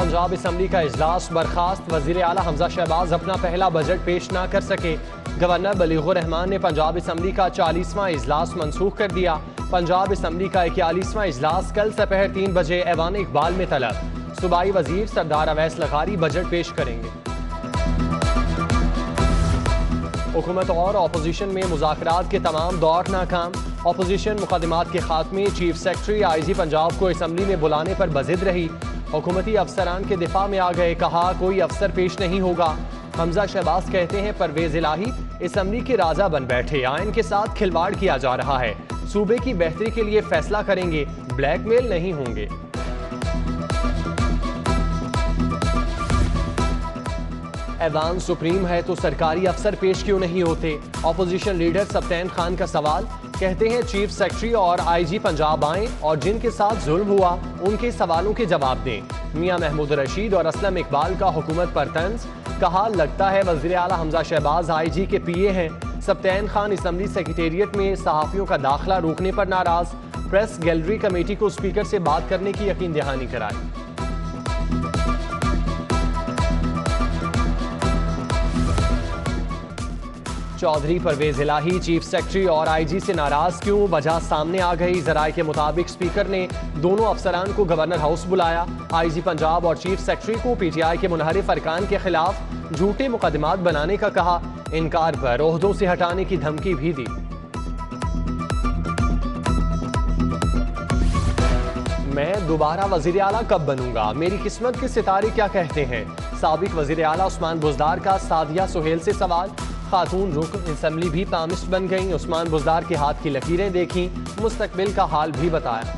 Punjab assembly का इजलास बर्खास्त, वजीर आला हमजा शहबाज अपना पहला बजट पेश ना कर सके। गवर्नर बलीगुर रहमान ने पंजाब असम्बली का 40वां इजलास मनसूख कर दिया। पंजाब असम्बली का 41वां इजलास कल दोपहर 3 बजे ऐवान इकबाल में तलब। सूबाई वजीर सरदार अवैस लखारी बजट पेश करेंगे। हुकूमत और अपोजिशन में मुज़ाकरात के तमाम दौर नाकाम। अपोजिशन मुकदमात के खात्मे, चीफ सेक्रेटरी IG पंजाब को असम्बली में बुलाने पर बजिद रही। हुकूमती अफसरान के दिफा में आ गए, कहा कोई अफसर पेश नहीं होगा। हमजा शहबाज कहते हैं परवेज इलाही असम्बली के राजा बन बैठे, आइन के साथ खिलवाड़ किया जा रहा है। सूबे की बेहतरी के लिए फैसला करेंगे, ब्लैकमेल नहीं होंगे। ऐवान सुप्रीम है तो सरकारी अफसर पेश क्यों नहीं होते? अपोजिशन लीडर सब्तैन खान का सवाल। कहते हैं चीफ सेक्रेटरी और IG पंजाब आएं और जिनके साथ जुल्म हुआ उनके सवालों के जवाब दें। मियां महमूद रशीद और असलम इकबाल का हुकूमत पर तंज। कहा लगता है वज़ीर आला हमजा शहबाज IG के PA हैं। सब्तैन खान असम्बली सेक्रेटेरिएट में सहाफ़ियों का दाखिला रोकने पर नाराज। प्रेस गैलरी कमेटी को स्पीकर से बात करने की यकीन दहानी कराई। चौधरी परवेज इलाही चीफ सेक्रेटरी और IG से नाराज क्यों? वजह सामने आ गई। जराये के मुताबिक स्पीकर ने दोनों अफसरान को गवर्नर हाउस बुलाया। IG पंजाब और चीफ सेक्रेटरी को PTI के मुनहरिफ अरकान के खिलाफ झूठे मुकदमात बनाने का कहा। इनकार पर ओहदों से हटाने की धमकी भी दी। मैं दोबारा वजीर आला कब बनूंगा? मेरी किस्मत के सितारे क्या कहते हैं? साबिक वजीर आला उस्मान बुज़दार का सादिया सुहेल से सवाल। खातून रुकन असम्बली भी पामिस्ट बन गईं। उस्मान बुज़दार के हाथ की लकीरें देखी, मुस्तकबिल का हाल भी बताया।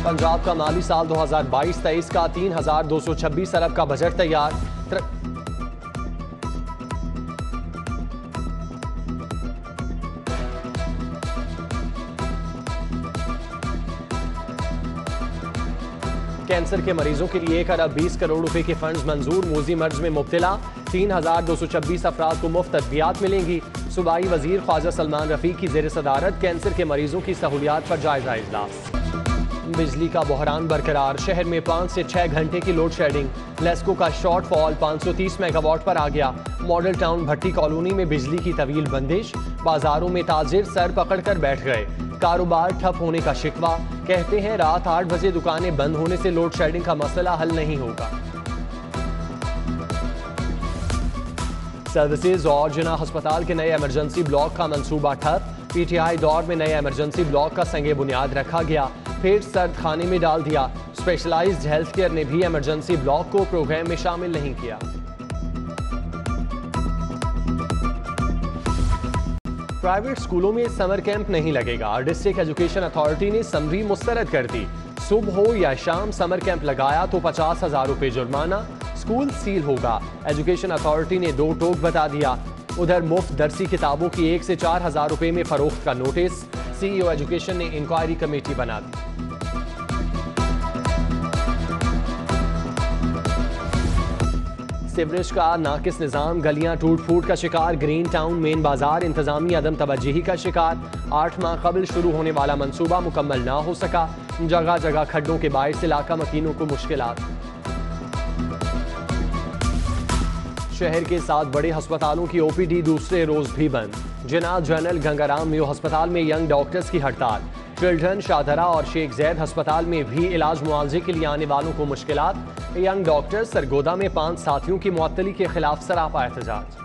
पंजाब का माली साल 2022-23 का 3226 अरब का बजट तैयार। कैंसर के मरीजों के लिए 1 अरब 20 करोड़ रुपए के फंड्स मंजूर। मूजी मर्ज में मुब्तला 3226 अफराद को मुफ्त अद्वियात मिलेंगी। सूबाई वजीर ख्वाजा सलमान रफीक की जेर सदारत कैंसर के मरीजों की सहूलियात पर जायजा इजलास। बिजली का बहरान बरकरार। शहर में 5 से 6 घंटे की लोड शेडिंग। लेस्को का शॉर्टफॉल 530 मेगावाट पर आ गया। मॉडल टाउन भट्टी कॉलोनी में बिजली की तवील बंदिश। बाजारों में ताजिर सर पकड़कर बैठ गए। कारोबार ठप होने का शिकवा। कहते हैं रात 8 बजे दुकानें बंद होने से लोड शेडिंग का मसला हल नहीं होगा। सर्विसेज और जिना अस्पताल के नए इमरजेंसी ब्लॉक का मंसूबा ठप। PTI दौर में नए इमरजेंसी ब्लॉक का संगे बुनियाद रखा गया, फिर सर्द खाने में डाल दिया। स्पेशलाइज्ड हेल्थ केयर ने भी इमरजेंसी ब्लॉक को प्रोग्राम में शामिल नहीं किया। प्राइवेट स्कूलों में समर कैंप नहीं लगेगा। डिस्ट्रिक्ट एजुकेशन अथॉरिटी ने समरी मुस्तरद कर दी। सुबह हो या शाम समर कैंप लगाया तो 50,000 रुपए जुर्माना, स्कूल सील होगा। एजुकेशन अथॉरिटी ने 2 टोक बता दिया। उधर मुफ्त दरसी किताबों की 1 से 4,000 रुपए में फरोख्त का नोटिस। CEO एजुकेशन ने इंक्वायरी कमेटी बना दी। सीवरेज का नाकिस निजाम, गलियां टूट फूट का शिकार। ग्रीन टाउन मेन बाजार इंतजामी अदम तवज्जुही का शिकार। 8 माह कबल शुरू होने वाला मंसूबा मुकम्मल ना हो सका। जगह जगह खड्डों के बायस इलाका मकीनों को मुश्किलात। शहर के 7 बड़े अस्पतालों की OPD दूसरे रोज भी बंद। जिना जनरल गंगाराम मेयो अस्पताल में यंग डॉक्टर्स की हड़ताल। चिल्ड्रन शाहदरा और शेख जैद अस्पताल में भी इलाज मुआवजे के लिए आने वालों को मुश्किलात। यंग डॉक्टर सरगोदा में 5 साथियों की मुअत्तली के खिलाफ सरापा एहतजाज।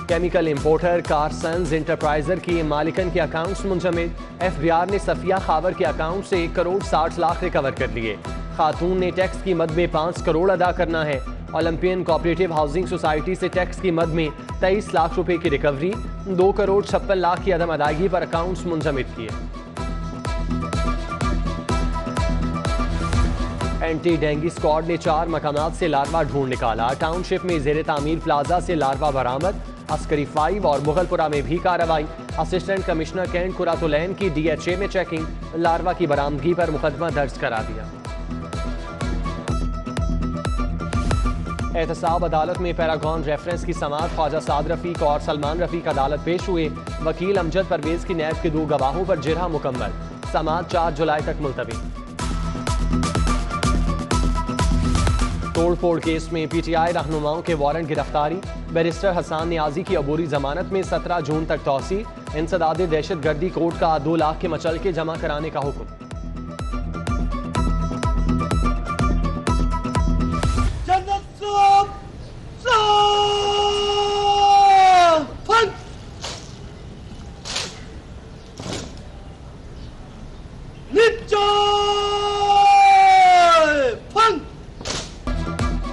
केमिकल इंपोर्टर कारसन्स इंटरप्राइजर की मालिकन के अकाउंट्स मुंजमद। FBR ने सफिया खावर के अकाउंट से 1 करोड़ 60 लाख रिकवर कर लिए। खातून ने टैक्स की मद में 5 करोड़ अदा करना है। ओलंपियन कोऑपरेटिव हाउसिंग सोसाइटी से टैक्स की मद में 23 लाख रुपए की रिकवरी। 2 करोड़ 56 लाख की अदम अदायगी पर अकाउंट्स मुंजमद किए। एंटी डेंगी स्क्वाड ने 4 मकामात से लार्वा ढूंढ निकाला। टाउनशिप में जेर तामीर प्लाजा से लार्वा बरामद। अस्करी 5 और मुगलपुरा में भी कार्रवाई। असिस्टेंट कमिश्नर कैंट कुरातुलैन की DHA में चेकिंग। लार्वा की बरामदगी पर मुकदमा दर्ज करा दिया। एहतसाब अदालत में पैरागॉन रेफरेंस की समाअत ख्वाजा साद रफीक और सलमान रफीक अदालत पेश हुए। वकील अमजद परवेज की नैब के 2 गवाहों पर जिरहा मुकम्मल। समाअत 4 जुलाई तक मुलतवी। तोड़फोड़ केस में पीटीआई रहनुमाओं के वारंट गिरफ्तारी। बैरिस्टर हसन नियाजी की अबूरी जमानत में 17 जून तक तौसी। इंसदाद दहशतगर्दी कोर्ट का 2 लाख के मचलके जमा कराने का हुक्म।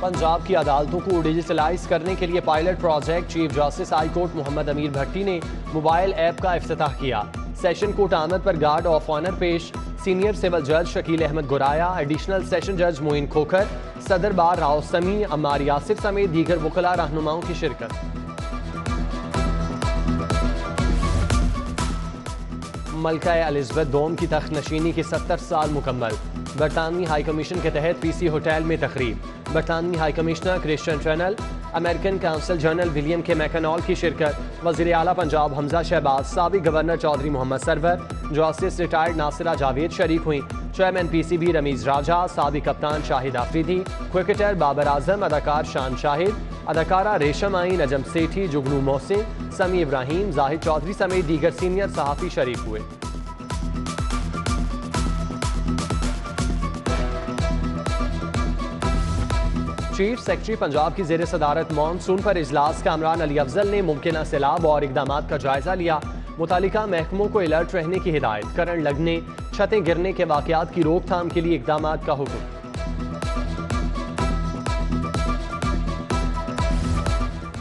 पंजाब की अदालतों को डिजिटलाइज करने के लिए pilot project. Chief justice high court Mohammad Amir Bhatti ने मोबाइल ऐप का इफ्तिताह किया। सेशन कोर्ट आमद पर गार्ड ऑफ ऑनर पेश। सीनियर सिविल जज शकील अहमद गुराया, एडिशनल सेशन जज मोइन खोखर, सदर बार राव समी, अम्मार यासिर समेत दीगर वकला रहनुमाओं की शिरकत। मलका एलिज़ाबेथ दोम की तख्त नशीनी के 70 साल मुकम्मल। बरतानवी हाई कमीशन के तहत पीसी होटल में तकरीब। बरतानवी high commissioner Christian Turnell, American council general William K McNall की शिरकत। वज़ीर आला पंजाब हमजा शहबाज, साबिक governor Chaudhry Mohammad Sarwar, justice retired Nasira Javed शरीक हुई। चेयरमैन पीसीबी रमीज राजा, साबिक कप्तान शाहिद आफरीदी, क्रिकेटर बाबर आजम, अदाकार शान शाहिद, अदाकारा रेशम आई, नजम सेठी, जुगनू मोहसिन, समी इब्राहिम, जाहिद चौधरी समेत दीगर सीनियर सहाफ़ी शरीक हुए। चीफ सेक्रेटरी पंजाब की ज़ेर सदारत मॉनसून पर इजलास। कामरान अली अफजल ने मुमकिन सैलाब और इकदाम का जायजा लिया। मुतालिका महकमों को अलर्ट रहने की हिदायत। करंट लगने, छतें गिरने के वाक़यात की रोकथाम के लिए इकदाम का हुक्म।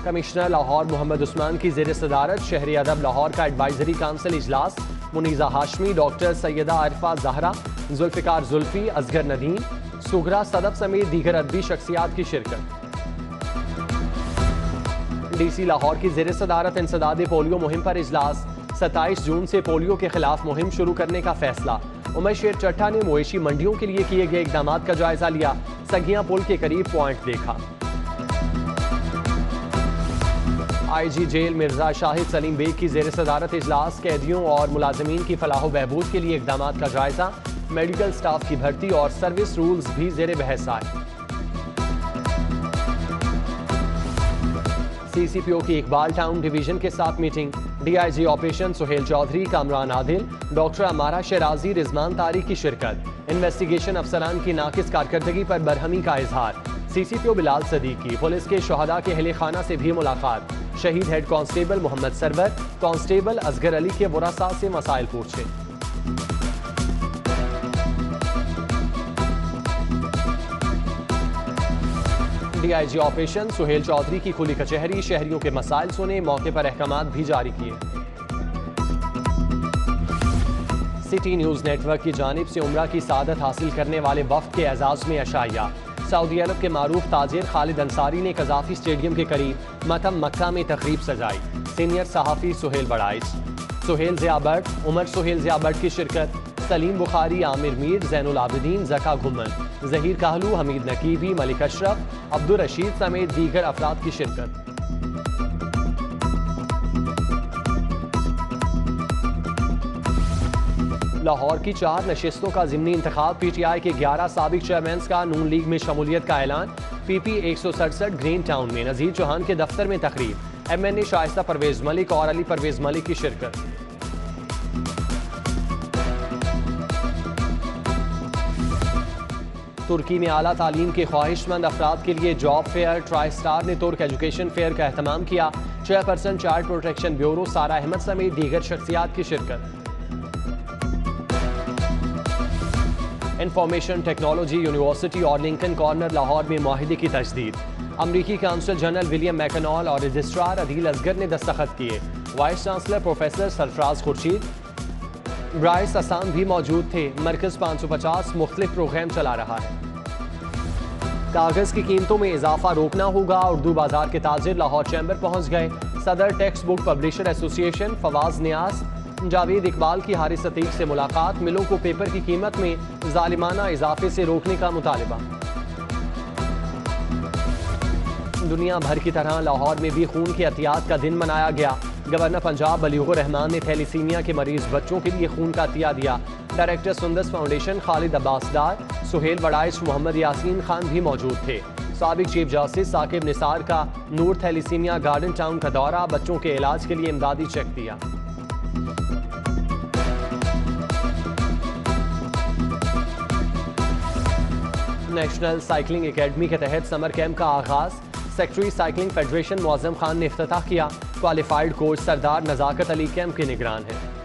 कमिश्नर लाहौर मोहम्मद उस्मान की ज़ेर सदारत शहरी अदब लाहौर का एडवाइजरी काउंसिल इजलास। मुनीज़ा हाशमी, डॉक्टर सैयदा आरिफा जहरा, जुल्फ़िकार जुल्फ़ी, असगर नदीम, सुगरा सदफ समेत दीगर अदबी शख्सियात की शिरकत। डीसी लाहौर की ज़ेर सदारत इंसदाद पोलियो मुहिम पर इजलास। 27 जून से पोलियो के खिलाफ मुहिम शुरू करने का फैसला। उमर शेर चट्टा ने मवेशी मंडियों के लिए किए गए इकदाम का जायजा लिया। सगियां पुल के करीब पॉइंट देखा। IG जेल मिर्जा शाहिद सलीम बेग की ज़ेर सदारत इजलास। कैदियों और मुलाजमीन की फलाह बहबूद के लिए इकदाम का जायजा। मेडिकल स्टाफ की भर्ती और सर्विस रूल्स भी ज़ेर बहस आए। CCPO की इकबाल टाउन डिवीजन के साथ meeting. DIG operation Suhail Chaudhry, Kamran Adil, doctor Amara Sharazi, Rizwan Tariq की शिरकत। इन्वेस्टिगेशन अफसरान की नाकिस कारकर्दगी पर बरहमी का इजहार। CCPO बिलाल सदीकी, पुलिस के शहदा के अहले खाना से भी मुलाकात। शहीद head constable Mohammad Sarwar, constable Asghar Ali के वरासा से मसाइल पूछे। DIG ऑपरेशन सुहेल चौधरी की खुली कचहरी। शहरियों के मसाइल सुने, मौके पर अहकामात भी जारी किए। सिटी न्यूज नेटवर्क की जानिब से उम्रा की सादत हासिल करने वाले वफ्द के एजाज में अशाइया। सऊदी अरब के मारूफ ताजिर खालिद अंसारी ने कजाफी स्टेडियम के करीब मतम मक्का में तकरीब सजाई। सीनियर सहाफ़ी सुहेल बड़ाइस, सुहेल ज़ियाबट, उमर सुहेल ज़ियाबट की शिरकत। सलीम बुखारी, आमिर मीर, ज़ैनुल आबिदीन, ज़का घुमन, ज़हीर कहलू, हमीद नकीबी, मलिक अशरफ, अब्दुल रशीद समेत दीगर अफराद की शिरकत। लाहौर की 4 नशिस्तों का ज़िमनी इंतखाब। PTI के 11 साबिक चेयरमैन का नून लीग में शमूलियत का ऐलान। PP 167 ग्रीन टाउन में नज़ीर चौहान के दफ्तर में तकरीब। MNA शाइस्ता परवेज मलिक और अली परवेज मलिक की शिरकत। तुर्की में आला तालीम के ख्वाहिशमंद अफराद के लिए जॉब फेयर। ट्राई स्टार ने तुर्क एजुकेशन फेयर का एहतमाम किया। चेयरपर्सन चाइल्ड प्रोटेक्शन ब्यूरो सारा अहमद समेत दीगर शख्सियात की शिरकत। इंफॉर्मेशन टेक्नोलॉजी यूनिवर्सिटी और लिंकन कॉर्नर लाहौर में मुआहिदे की तजदीद। अमरीकी काउंसिल जनरल विलियम मैकनॉल और रजिस्ट्रार अदील असगर ने दस्तखत किए। Vice chancellor professor Sarfaraz Khurshid, Bryce Assam भी मौजूद थे। मरकज 550 मुख्तलिफ प्रोग्राम चला रहा है। कागज की कीमतों में इजाफा रोकना होगा। उर्दू बाजार के ताजिर लाहौर चैम्बर पहुंच गए। सदर text book publisher association Fawaz Niaz, Javed Iqbal की हारिस अतीक से मुलाकात। मिलों को पेपर की कीमत में जालिमाना इजाफे से रोकने का मुतालबा। दुनिया भर की तरह लाहौर में भी खून की एहतियात का दिन मनाया गया। गवर्नर पंजाब बलीगुर रहमान ने थैलीसीमिया के मरीज बच्चों के लिए खून का अतिया दिया। डायरेक्टर सुंदस फाउंडेशन खालिद अब्बासदार, सुहेल वड़ाइश, मोहम्मद यासीन खान भी मौजूद थे। साबिक चीफ जस्टिस साकिब निसार का नूर थैलीसीमिया गार्डन टाउन का दौरा, बच्चों के इलाज के लिए इमदादी चेक दिया। नेशनल साइकिलिंग एकेडमी के तहत समर कैंप का आगाज, secretary cycling federation Muazzam Khan ने इफ्तिताह किया। क्वालिफाइड कोच सरदार नजाकत अली कैंप के निगरान हैं।